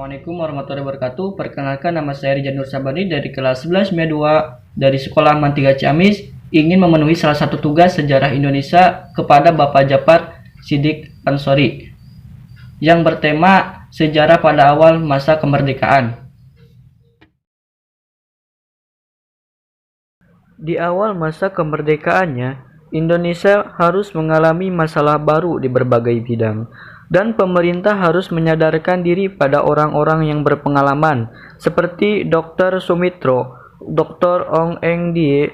Assalamualaikum warahmatullahi wabarakatuh. Perkenalkan, nama saya Rizal Nur Sabani dari kelas 11 MIA 2 dari Sekolah Aman 3 Ciamis. Ingin memenuhi salah satu tugas sejarah Indonesia kepada Bapak Japar Siddiq Ansori yang bertema sejarah pada awal masa kemerdekaan. Di awal masa kemerdekaannya, Indonesia harus mengalami masalah baru di berbagai bidang. Dan pemerintah harus menyadarkan diri pada orang-orang yang berpengalaman seperti Dr. Sumitro, Dr. Ong Eng Die,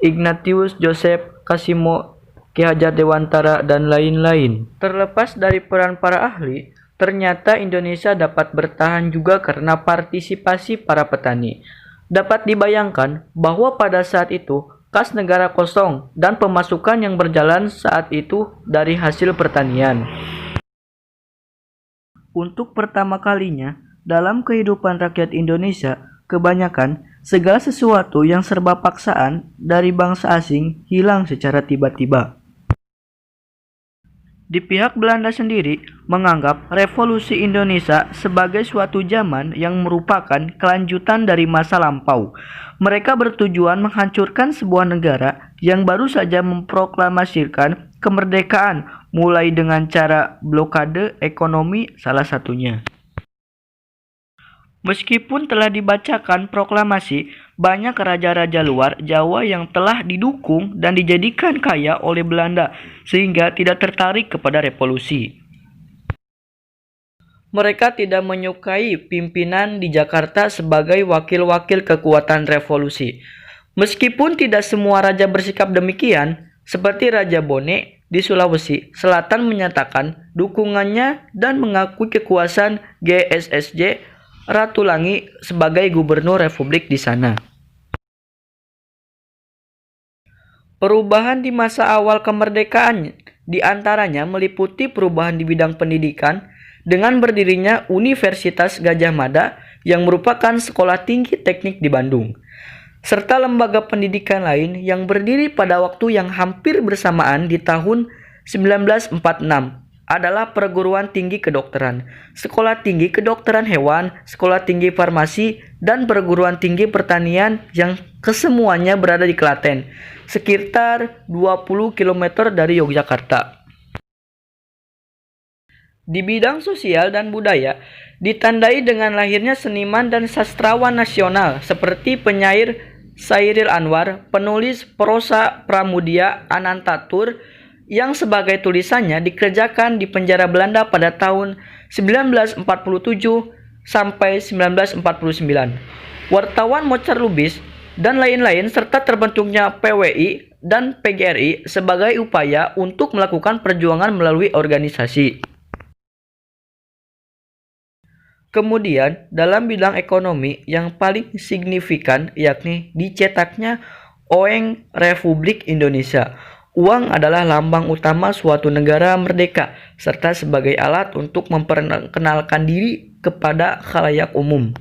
Ignatius Joseph Kasimo, Ki Hajar Dewantara, dan lain-lain. Terlepas dari peran para ahli, ternyata Indonesia dapat bertahan juga karena partisipasi para petani. Dapat dibayangkan bahwa pada saat itu, kas negara kosong dan pemasukan yang berjalan saat itu dari hasil pertanian. Untuk pertama kalinya dalam kehidupan rakyat Indonesia, kebanyakan segala sesuatu yang serba paksaan dari bangsa asing hilang secara tiba-tiba. Di pihak Belanda sendiri menganggap revolusi Indonesia sebagai suatu zaman yang merupakan kelanjutan dari masa lampau. Mereka bertujuan menghancurkan sebuah negara yang baru saja memproklamasikan kemerdekaan, mulai dengan cara blokade ekonomi salah satunya. Meskipun telah dibacakan proklamasi, banyak raja-raja luar Jawa yang telah didukung dan dijadikan kaya oleh Belanda sehingga tidak tertarik kepada revolusi. Mereka tidak menyukai pimpinan di Jakarta sebagai wakil-wakil kekuatan revolusi. Meskipun tidak semua raja bersikap demikian, seperti Raja Bone di Sulawesi Selatan menyatakan dukungannya dan mengakui kekuasaan GSSJ Ratulangi sebagai gubernur republik di sana. Perubahan di masa awal kemerdekaan diantaranya meliputi perubahan di bidang pendidikan dengan berdirinya Universitas Gadjah Mada yang merupakan sekolah tinggi teknik di Bandung, serta lembaga pendidikan lain yang berdiri pada waktu yang hampir bersamaan di tahun 1946 adalah Perguruan Tinggi Kedokteran, Sekolah Tinggi Kedokteran Hewan, Sekolah Tinggi Farmasi, dan Perguruan Tinggi Pertanian yang kesemuanya berada di Klaten, sekitar 20 km dari Yogyakarta. Di bidang sosial dan budaya, ditandai dengan lahirnya seniman dan sastrawan nasional seperti penyair Chairil Anwar, penulis prosa Pramudia Anantatur yang sebagai tulisannya dikerjakan di penjara Belanda pada tahun 1947 sampai 1949. Wartawan Mocar Lubis dan lain-lain serta terbentuknya PWI dan PGRI sebagai upaya untuk melakukan perjuangan melalui organisasi. Kemudian, dalam bidang ekonomi yang paling signifikan yakni dicetaknya Oeng Republik Indonesia. Uang adalah lambang utama suatu negara merdeka, serta sebagai alat untuk memperkenalkan diri kepada khalayak umum.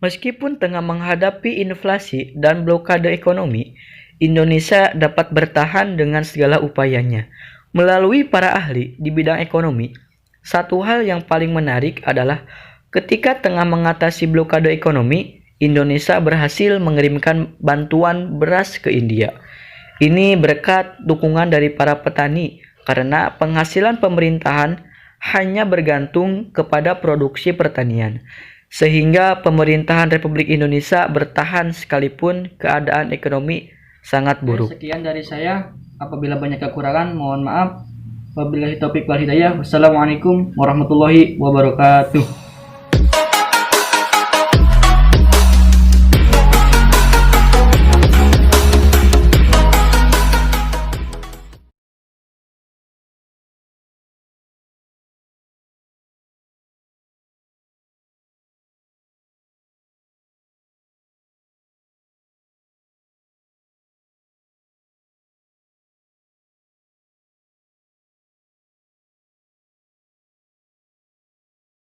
Meskipun tengah menghadapi inflasi dan blokade ekonomi, Indonesia dapat bertahan dengan segala upayanya. Melalui para ahli di bidang ekonomi, satu hal yang paling menarik adalah ketika tengah mengatasi blokade ekonomi, Indonesia berhasil mengirimkan bantuan beras ke India. Ini berkat dukungan dari para petani karena penghasilan pemerintahan hanya bergantung kepada produksi pertanian. Sehingga pemerintahan Republik Indonesia bertahan sekalipun keadaan ekonomi sangat buruk. Sekian dari saya. Apabila banyak kekurangan, mohon maaf. Wabillahi taufiq wal hidayah. Wassalamualaikum warahmatullahi wabarakatuh.